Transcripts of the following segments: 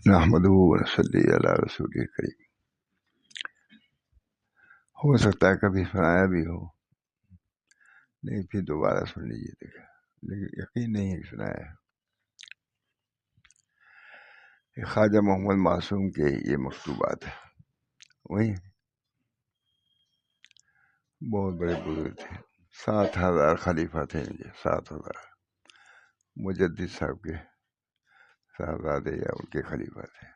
نحمدہ و نصلی علی رسول کریم. ہو سکتا ہے کبھی سنایا بھی ہو، نہیں پھر دوبارہ سن لیجیے دیکھا، لیکن یقین نہیں ہے کہ سنایا ہے. خواجہ محمد معصوم کے یہ مکتوبات ہیں، وہی بہت بڑے بزرگ تھے. 7,000 خلیفہ تھے ان کے، 7,000 مجدد صاحب کے صاحبزادے یا ان کے خلیفہ تھے.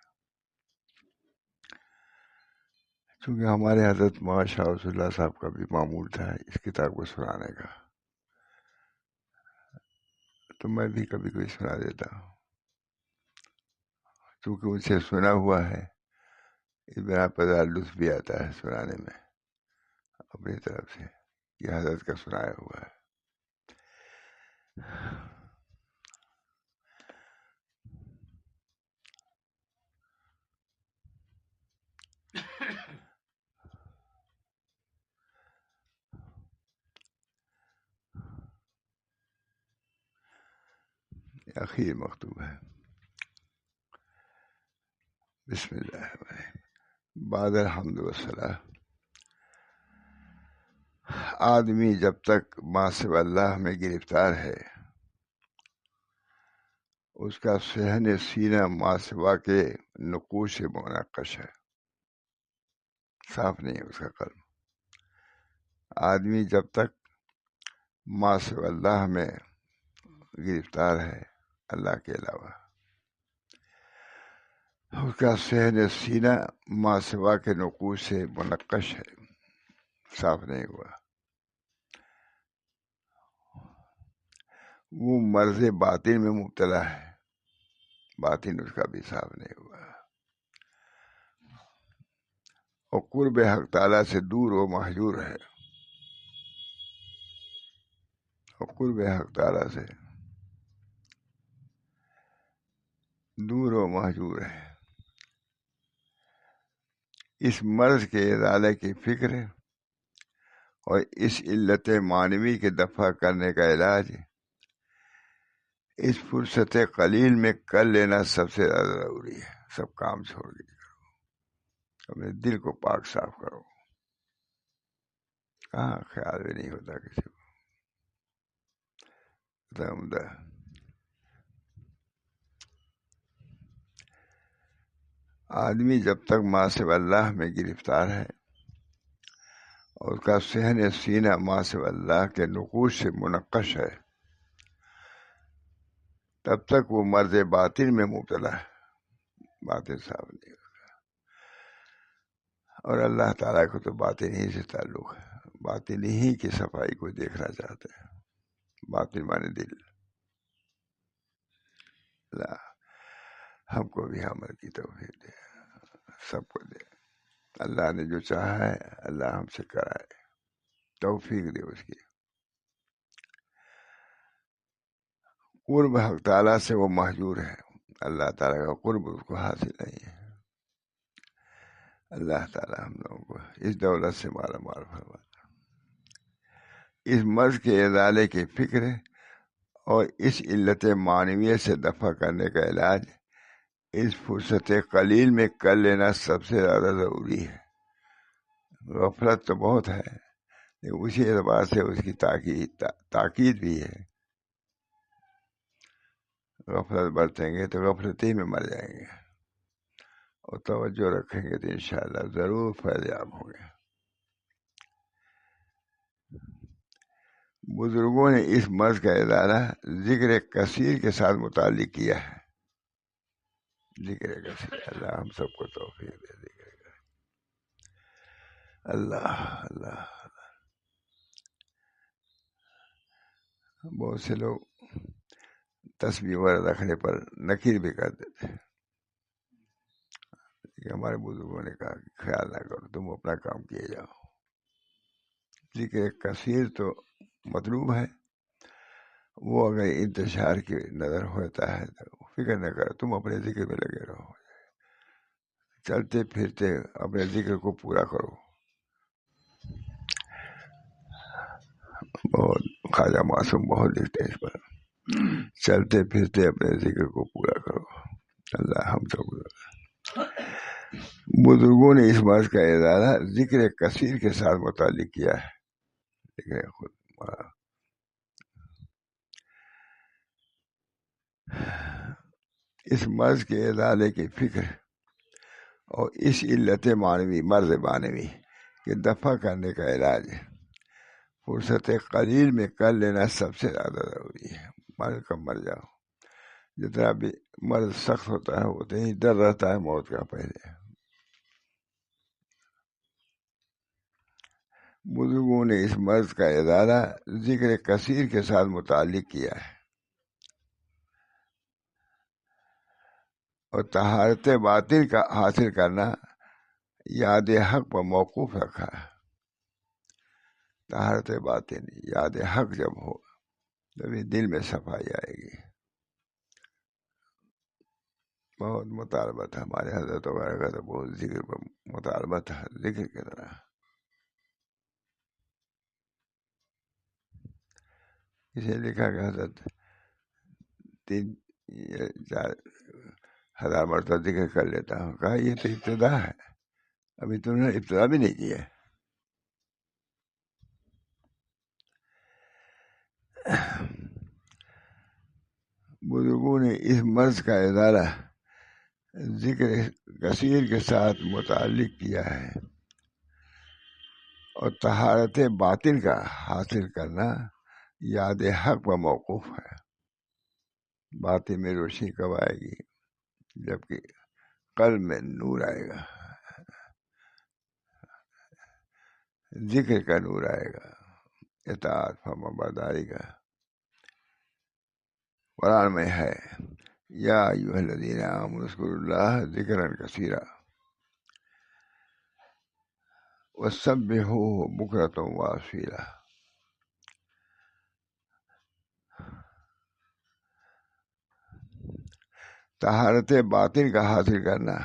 چونکہ ہمارے حضرت مولانا شاہ رسول اللہ صاحب کا بھی معمول تھا اس کتاب کو سنانے کا، تو میں بھی کبھی کبھی سنا دیتا ہوں. چونکہ ان سے سنا ہوا ہے اس بنا پر لطف بھی آتا ہے سنانے میں اپنی طرف سے، یہ حضرت کا سنایا ہوا ہے. اخیر مکتوب ہے. بسم اللہ الرحمن الرحیم. بعد الحمد والصلاۃ. آدمی جب تک ما سوی اللہ میں گرفتار ہے، اس کا صحن سینہ ما سوا کے نقوش سے منقش ہے، صاف نہیں ہے اس کا قلب. آدمی جب تک ما سوی اللہ میں گرفتار ہے، اللہ کے علاوہ، اس کا صحن سینہ ما سوا کے نقوش سے منقش ہے، صاف نہیں ہوا. وہ مرض باطن میں مبتلا ہے، باطن اس کا بھی صاف نہیں ہوا. اور قرب حق تعالیٰ سے دور و محجور ہے، اور قرب حق تعالیٰ سے دور و محجور ہے. اس مرض کے ازالے کی فکر اور اس علت معنوی کے دفع کرنے کا علاج اس فرصت قلیل میں کر لینا سب سے زیادہ ضروری ہے. سب کام چھوڑ کے کرو، اپنے دل کو پاک صاف کرو. کہاں خیال بھی نہیں ہوتا کسی کو. آدمی جب تک ما سوی اللہ میں گرفتار ہے اور اس کا صحن سینہ ما سوی اللہ کے نقوش سے منقش ہے، تب تک وہ مرض باطن میں مبتلا ہے، باطن صاف نہیں ہوتا. اور اللہ تعالیٰ کو تو باطن ہی سے تعلق ہے، باطن ہی کی صفائی کو دیکھنا چاہتے ہیں. باطن مانے دل. اللہ ہم کو بھی عمل کی توفیق دے، سب کو دے. اللہ نے جو چاہا ہے اللہ ہم سے کرائے، توفیق دے اس کی. قرب حق تعالیٰ سے وہ محجور ہے، اللہ تعالیٰ کا قرب اس کو حاصل نہیں ہے. اللہ تعالیٰ ہم لوگوں کو اس دولت سے مالا مال فرمائے. اس مرض کے ازالے کی فکر اور اس علت معنویت سے دفع کرنے کا علاج اس فرصت قلیل میں کر لینا سب سے زیادہ ضروری ہے. غفلت تو بہت ہے، لیکن اسی اعتبار سے اس کی تاکید بھی ہے. غفلت برتیں گے تو غفلت ہی میں مر جائیں گے، اور توجہ رکھیں گے تو انشاءاللہ ضرور فیض یاب ہوں گے. بزرگوں نے اس مرض کا ادارہ ذکر کثیر کے ساتھ متعلق کیا ہے. ذکر کثیر، اللہ ہم سب کو توفیق دے. ذکر کثیر. اللہ اللہ. بہت سے لوگ تسبیح ورد رکھنے پر نکیر بھی کر دیتے ہیں، کہ ہمارے بزرگوں نے کہا کہ خیال نہ کرو، تم اپنا کام کیے جاؤ. ذکر کثیر تو مطلوب ہے، وہ اگر انتشار کی نظر ہوتا ہے تو فکر نہ کرو، تم اپنے ذکر میں لگے رہو، چلتے پھرتے اپنے ذکر کو پورا کرو. بہت خواجہ معصوم بہت لکھتے ہیں اس پر. چلتے پھرتے اپنے ذکر کو پورا کرو. اللہ ہم سب بزرگوں نے اس بات کا ارادہ ذکر کثیر کے ساتھ متعلق کیا ہے. ذکر خود اس مرض کے ازالے کی فکر اور اس علت معنوی مرض معنوی کے دفع کرنے کا علاج فرصت قلیل میں کر لینا سب سے زیادہ ضروری ہے. مر کب مر جاؤ. جتنا بھی مرض سخت ہوتا ہے اتنا ہی ڈر رہتا ہے موت کا پہلے. بزرگوں نے اس مرض کا ادارہ ذکر کثیر کے ساتھ متعلق کیا ہے اور طہارت باطن کا حاصل کرنا یاد حق پر موقوف رکھا ہے. طہارت باطن یاد حق جب ہو تبھی دل میں صفائی آئے گی. بہت مطالبت ہے ہمارے حضرت وغیرہ کا تو بہت ذکر پر مطالبت ہے. ذکر کی طرح اسے لکھا کہ حضرت 3,000 مرتبہ ذکر کر لیتا ہوں. کہا یہ تو ابتدا ہے, ابھی تم نے ابتدا بھی نہیں کیا. بزرگوں نے اس مرض کا ادارہ ذکر کثیر کے ساتھ متعلق کیا ہے اور طہارت باطن کا حاصل کرنا یاد حق پر موقوف ہے. باطن میں روشنی کب آئے گی؟ جبکہ قلب میں نور آئے گا, ذکر کا نور آئے گا, اطاعت فرمانبرداری کا. قرآن میں ہے یا ایھا الذین آمنوا اذکروا اللہ ذکرا کثیرا وسبحوہ بکرۃ واصیلا. طہارت باطن کا حاصل کرنا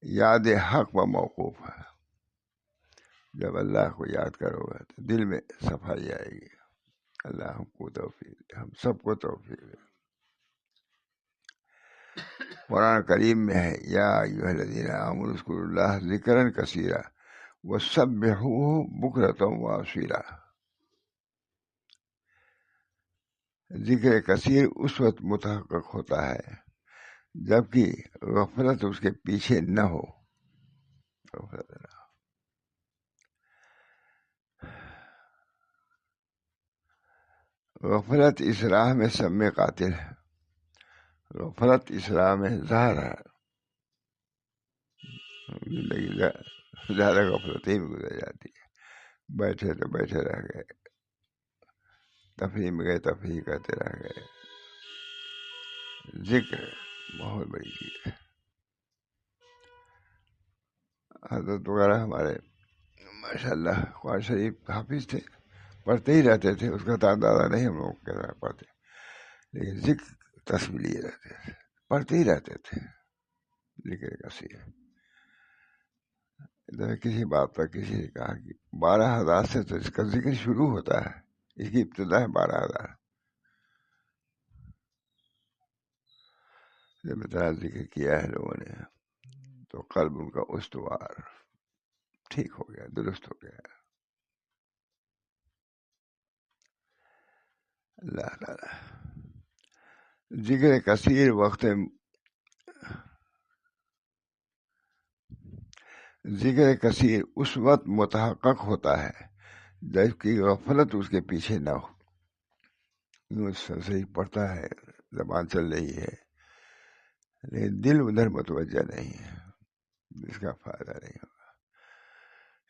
یاد حق پر موقوف ہے. جب اللہ کو یاد کرو گے تو دل میں صفائی آئے گی. اللہ ہم کو توفیق دے, ہم سب کو توفیق دے. قرآن کریم میں ہے یا ایھا الذین آمنوا اذکروا اللہ ذکرا کثیرا وسبحوہ بکرۃ واصیلا. ذکر کثیر اس وقت متحقق ہوتا ہے جبکہ غفلت اس کے پیچھے نہ ہو. غفلت اس راہ میں سب میں قاتل ہے. غفلت اس راہ میں زہر ہے. زندگی زیادہ غفلت ہی میں گزر جاتی ہے. بیٹھے تو بیٹھے رہ گئے, تفریح میں گئے تفریح کرتے رہ گئے. ذکر بہت بڑی چیز ہے. حضرت وغیرہ ہمارے ماشاء اللہ قرآن شریف حافظ تھے, پڑھتے ہی رہتے تھے. اس کا تعداد نہیں ہم لوگ کے طرح پڑھتے, لیکن ذکر تصویر لیے رہتے تھے, پڑھتے ہی رہتے تھے. ذکر کثیر کسی بات پر کسی نے کہا کہ 12,000 سے تو اس کا ذکر شروع ہوتا ہے, اس کی ابتدا ہے 12,000. جب اتنا ذکر کیا ہے لوگوں نے تو قلب ان کا استوار ٹھیک ہو گیا, درست ہو گیا. اللہ تعالی ذکر کثیر ذکر کثیر اس وقت متحقق ہوتا ہے جبکہ غفلت اس کے پیچھے نہ ہو. یوں صحیح پڑھتا ہے, زبان چل رہی ہے, لیکن دل ادھر متوجہ نہیں ہے, اس کا فائدہ نہیں ہوگا.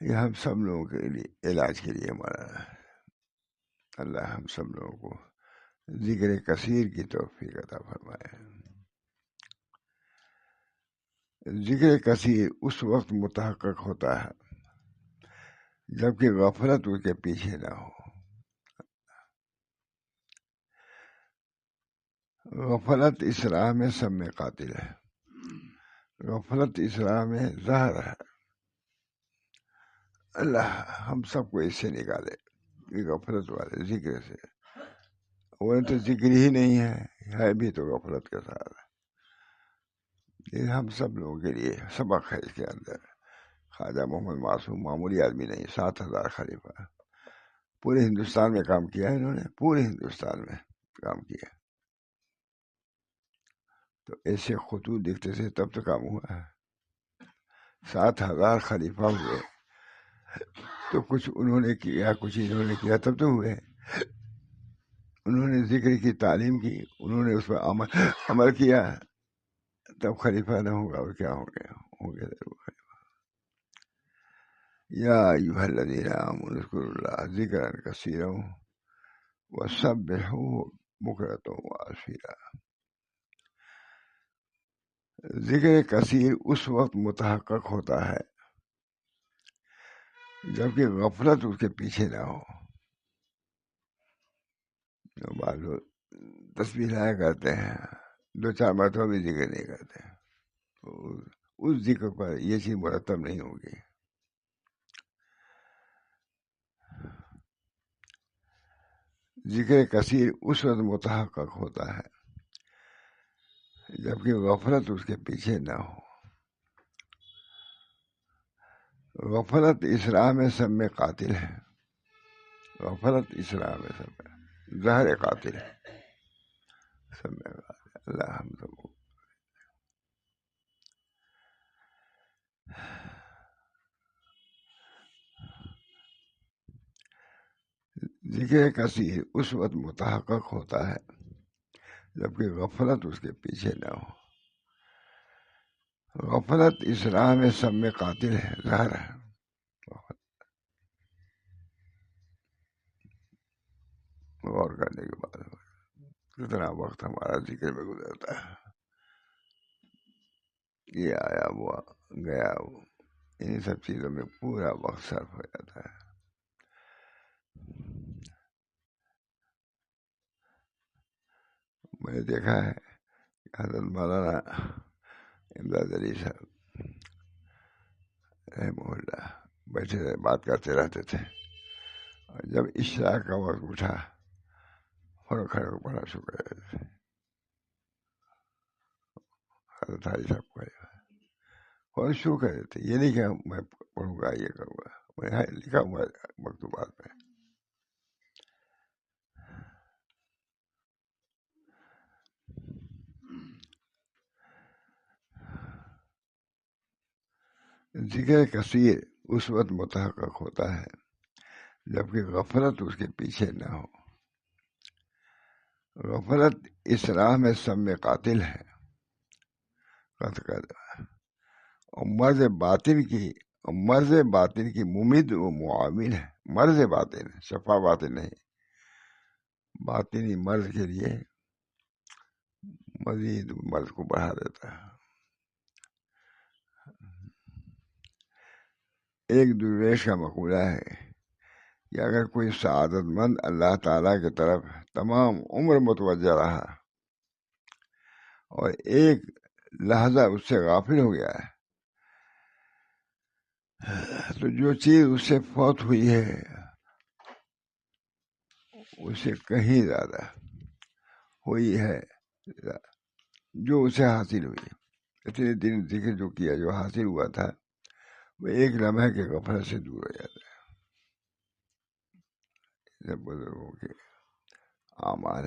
یہ ہم سب لوگوں کے لیے علاج کے لیے ہمارا اللہ ہم سب لوگوں کو ذکر کثیر کی توفیق عطا فرمائے. ذکر کثیر اس وقت متحقق ہوتا ہے جبکہ غفلت اس کے پیچھے نہ ہو. غفلت اس راہ میں سب میں قاتل ہے. غفلت اس راہ میں زہر ہے. اللہ ہم سب کو اس سے نکالے, غفلت والے ذکر سے, وہ تو ذکر ہی نہیں ہے بھی تو غفلت کے ساتھ. یہ ہم سب لوگوں کے لیے سبق ہے اس کے اندر. خواجہ محمد معصوم معمولی آدمی نہیں، 7,000 خلیفہ پورے ہندوستان میں کام کیا ہے انہوں نے، پورے ہندوستان میں کام کیا. تو ایسے خطوط دکھتے تھے تب تو کام ہوا ہے. 7,000 خلیفہ ہوئے تو کچھ انہوں نے کیا، کچھ انہوں نے کیا، تب تو ہوئے. انہوں نے ذکر کی تعلیم کی، انہوں نے اس پر عمل کیا، تب خلیفہ نہ ہوگا اور کیا ہوں گے ضرور. یا ایھا الذین آمنوا اذکروا اللہ ذکرا کثیرا وسبحوہ بکرۃ واصیلا. ذکر کثیر اس وقت متحقق ہوتا ہے جبکہ غفلت اس کے پیچھے نہ ہو. بعض لوگ تسبیح لایا کرتے ہیں، 2-4 مرتبہ بھی ذکر نہیں کرتے، اس ذکر پر یہ چیز مرتب نہیں ہوگی. ذکر کثیر اس وقت متحقق ہوتا ہے جبکہ غفلت اس کے پیچھے نہ ہو. غفلت اسراء میں سب میں قاتل ہے. غفلت اسراء میں سب میں زہر قاتل ہے، سب میں قاتل. اللہ ہم سب کو ذکر کثیر اس وقت متحقق ہوتا ہے جبکہ غفلت اس کے پیچھے نہ ہو. غفلت اسراء میں سب میں قاتل ہے، زہر ہے. غور کرنے کے بعد کتنا وقت ہمارا ذکر میں گزرتا ہے. یہ آیا وہ گیا وہ، ان سب چیزوں میں پورا وقت صرف ہو جاتا ہے. میں نے دیکھا ہے حضرت مولانا امداد علی صاحب رحمہ اللہ بیٹھے رہے، بات کرتے رہتے تھے، اور جب عشاء کا وقت اٹھا فوراً کھڑے ہو پڑھنا شروع کر دیتے تھے. حضرت حاجی صاحب کو فوراً شروع کر دیتے. یہ نہیں کہ میں پڑھوں گا یہ کروں گا، میں لکھا ہوا مکتوبات میں. ذکر کثیر اس وقت متحقق ہوتا ہے جبکہ غفلت اس کے پیچھے نہ ہو. غفلت اس راہ میں سب میں قاتل ہے، اور مرض باطن کی ممید و معاون ہے. مرض باطن، شفا باطن نہیں، باطنی مرض کے لیے مزید مرض کو بڑھا دیتا ہے. ایک درویش کا مقولہ ہے کہ اگر کوئی سعادت مند اللہ تعالیٰ کی طرف تمام عمر متوجہ رہا اور ایک لحظہ اس سے غافل ہو گیا ہے تو جو چیز اس سے فوت ہوئی ہے اس سے کہیں زیادہ ہوئی ہے جو اسے حاصل ہوئی. اتنے دن ذکر جو کیا، جو حاصل ہوا تھا، وہ ایک لمحے کے غفلت سے دور ہو جاتا ہے. جب بزرگوں کے اعمال،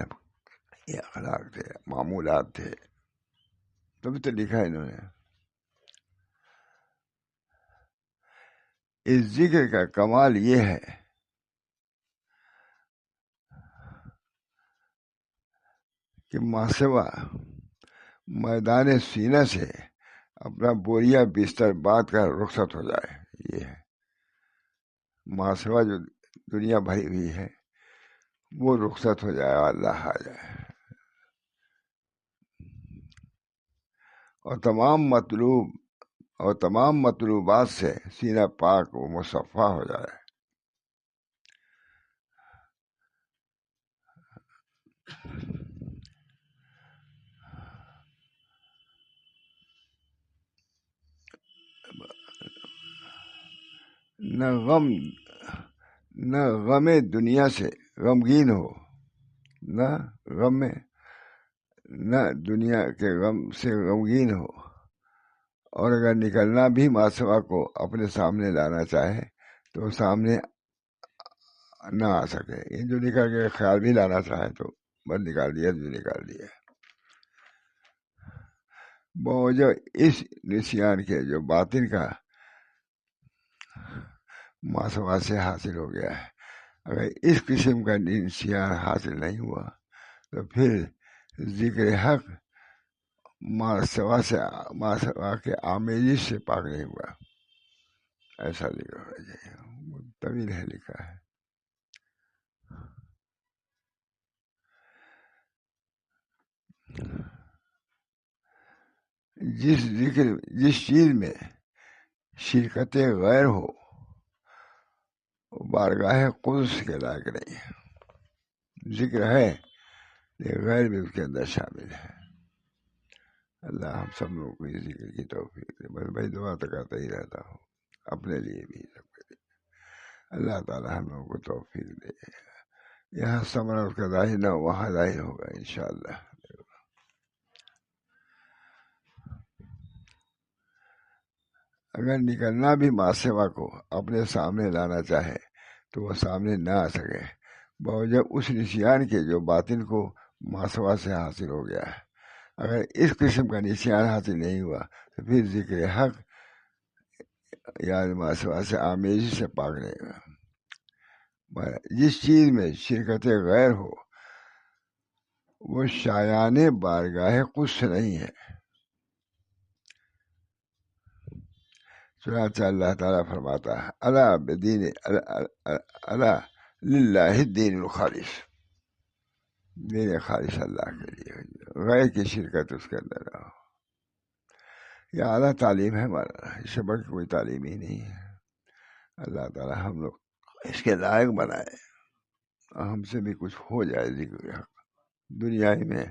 یہ اخلاق تھے، معمولات تھے، تبھی تو لکھا ہے انہوں نے. اس ذکر کا کمال یہ ہے کہ ماسوا میدان سینہ سے اپنا بوریا بستر باندھ کر رخصت ہو جائے. یہ ہے ماسوا، جو دنیا بھری ہوئی ہے وہ رخصت ہو جائے، اللہ آ جائے، اور تمام مطلوبات سے سینہ پاک و مصفا ہو جائے. نہ غم دنیا سے غمگین ہو، نہ غم میں، نہ دنیا کے غم سے غمگین ہو، اور اگر نکلنا بھی ماسوا کو اپنے سامنے لانا چاہے تو سامنے نہ آ سکے. یہ جو نکل کے خیال بھی لانا چاہے تو بس نکال دیا جو نکال دیا. باوجہ اس نسیان کے جو باطن کا ماسوا سے حاصل ہو گیا ہے، اگر اس قسم کا نسیان حاصل نہیں ہوا تو پھر ذکر حق ماسوا کے آمیزش سے پاک نہیں ہوا. ایسا لکھا ہونا چاہیے. طویل ہے لکھا ہے. جس چیز میں شرکت غیر ہو وہ بارگاہ قدس کے لائق نہیں ہے. ذکر ہے لیکن غیر بھی اس کے اندر شامل ہے. اللہ ہم سب لوگوں کو اس ذکر کی توفیق دے. بس بھائی دعا تو کرتا ہی رہتا ہوں اپنے لیے بھی سب کے لیے. اللہ تعالی ہم لوگوں کو توفیق دے. یہاں ثمرہ اس کا ظاہر نہ ہو وہاں ظاہر ہوگا انشاءاللہ. اگر نکلنا بھی ماسوا کو اپنے سامنے لانا چاہے تو وہ سامنے نہ آ سکے باوجہ اس نسیان کے جو باطن کو ماسوا سے حاصل ہو گیا ہے. اگر اس قسم کا نسیان حاصل نہیں ہوا تو پھر ذکر حق یعنی ماسوا سے آمیزی سے پاک نہیں ہوا. جس چیز میں شرکت غیر ہو وہ شایان بارگاہ قدس نہیں ہے. چنانچہ اللہ تعالیٰ فرماتا ہے الا بدین الا للہ الدین الخالص. دین خالص اللہ کے لیے، غیر کی شرکت اس کے اندر نہ ہو. یہ اعلیٰ تعلیم ہے ہمارا، اس سے بڑھ کے کوئی تعلیم ہی نہیں ہے. اللہ تعالیٰ ہم لوگ اس کے لائق بنائے، ہم سے بھی کچھ ہو جائے ذکر حق. دنیا میں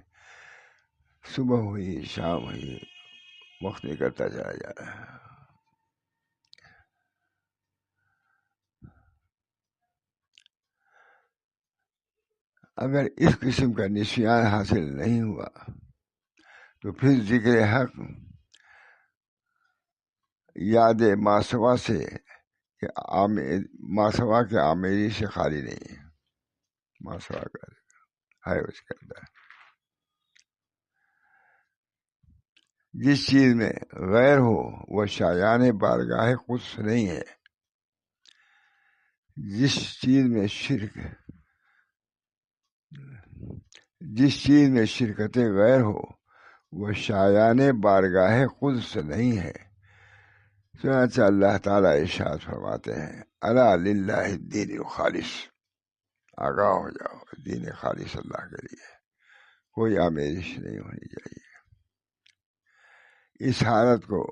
صبح ہوئی شام ہوئی وقت نکلتا چلا جا رہا ہے. اگر اس قسم کا نسیان حاصل نہیں ہوا تو پھر ذکر حق یاد ماسوا سے ماسوا کے آمیری سے خالی نہیں ہے. ماسوا کا ہے اس کے اندر. جس چیز میں غیر ہو وہ شایان بارگاہ قدس نہیں ہے. جس چیز میں شرکت غیر ہو وہ شایان بارگاہ قدس نہیں ہے. چنانچہ اللہ تعالیٰ ارشاد فرماتے ہیں الا للہ الدین الخالص. آگاہ ہو جاؤ، دین خالص اللہ کے لیے، کوئی آمیزش نہیں ہونی چاہیے. اس حالت کو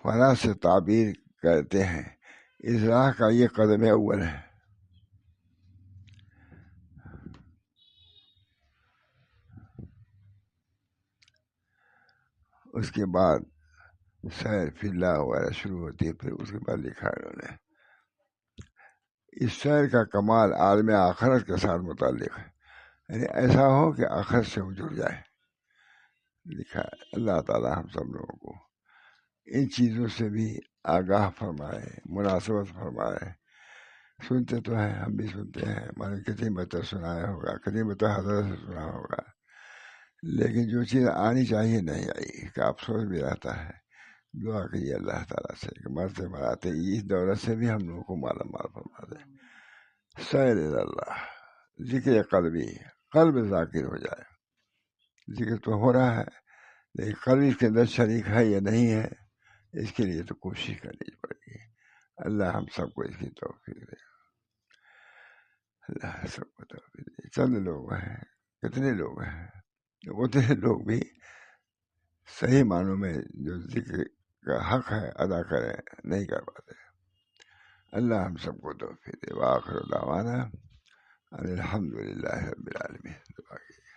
فنا سے تعبیر کرتے ہیں. اصلاح کا یہ قدم اول ہے. اس کے بعد سیر فی اللہ وغیرہ شروع ہوتی ہے. پھر اس کے بعد لکھا ہے انہوں نے اس سیر کا کمال عالم آخرت کے ساتھ متعلق ہے، یعنی ایسا ہو کہ آخرت سے وہ جڑ جائے. لکھا ہے. اللہ تعالی ہم سب لوگوں کو ان چیزوں سے بھی آگاہ فرمائے، مناسبت فرمائے. سنتے تو ہیں، ہم بھی سنتے ہیں، ہمارے کتنی بتر سنایا ہوگا، کتنی بتر حضرت سے سنا ہوگا، لیکن جو چیز آنی چاہیے نہیں آئی کہ افسوس بھی رہتا ہے. دعا کریے اللہ تعالیٰ سے کہ مرتے مراتے اس دولت سے بھی ہم لوگوں کو مالا مال فرما دے. سیر اللہ، ذکر قلبی، قلب ذاکر ہو جائے. ذکر تو ہو رہا ہے لیکن قلب اس کے اندر شریک ہے یا نہیں ہے، اس کے لیے تو کوشش کرنی پڑے گی. اللہ ہم سب کو اس کی توفیق دے. اللہ سب کو توفیق دے. چند لوگ ہیں، کتنے لوگ ہیں، اتنے لوگ بھی صحیح معنوں میں جو ذکر کا حق ہے ادا کریں نہیں کر پاتے. اللہ ہم سب کو توفیق دے. وآخر دعوانا ان الحمد للہ رب العالمین. دعا کیجیے.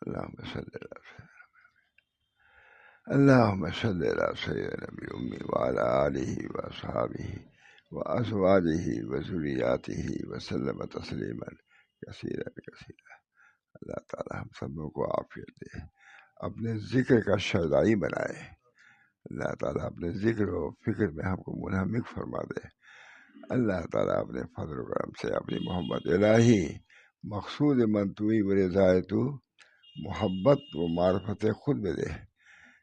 اللہم صلی اللہ اللہم صلی علی سیدنا نبی امی وعلی آلہ واصحابہ وأزواجه وذرياته وسلم تسلیما کثیرا کثیرا۔ اللہ تعالیٰ ہم سب لوگوں کو عافیت دے، اپنے ذکر کا شرعی بنائے۔ اللہ تعالیٰ اپنے ذکر و فکر میں ہم کو منہمک فرما دے۔ اللہ تعالیٰ اپنے فضل و کرم سے اپنی محبت الہی مقصود منتوی و رضائے تو محبت و معرفت خود میں دے۔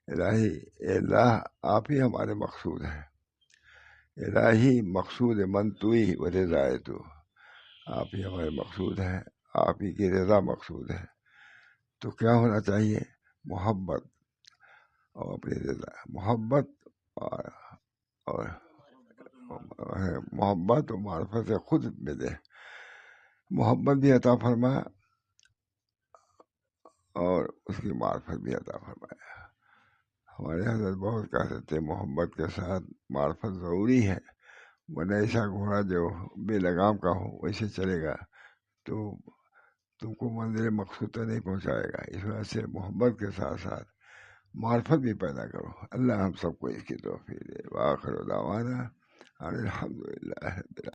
الہی اے اللہ آپ ہی ہمارے مقصود ہیں، الہی مقصود منتوی و رضائے تو، آپ ہی ہمارے مقصود ہیں، آپ ہی کی رضا مقصود ہے۔ تو کیا ہونا چاہیے؟ محبت اور اپنی رضا، محبت اور محبت و معرفت خود میں دے، محبت بھی عطا فرما اور اس کی معرفت بھی عطا فرمایا۔ ہمارے حضرت بہت کہتے تھے محبت کے ساتھ معرفت ضروری ہے، ورنہ ایسا گھوڑا جو بے لگام کا ہو ویسے چلے گا تو تم کو منزل مقصود تک نہیں پہنچائے گا۔ اس وجہ سے محبت کے ساتھ ساتھ معرفت بھی پیدا کرو۔ اللہ ہم سب کو اس کی توفیق دے۔ وآخر دعوانا ان الحمد للہ رب العالمین۔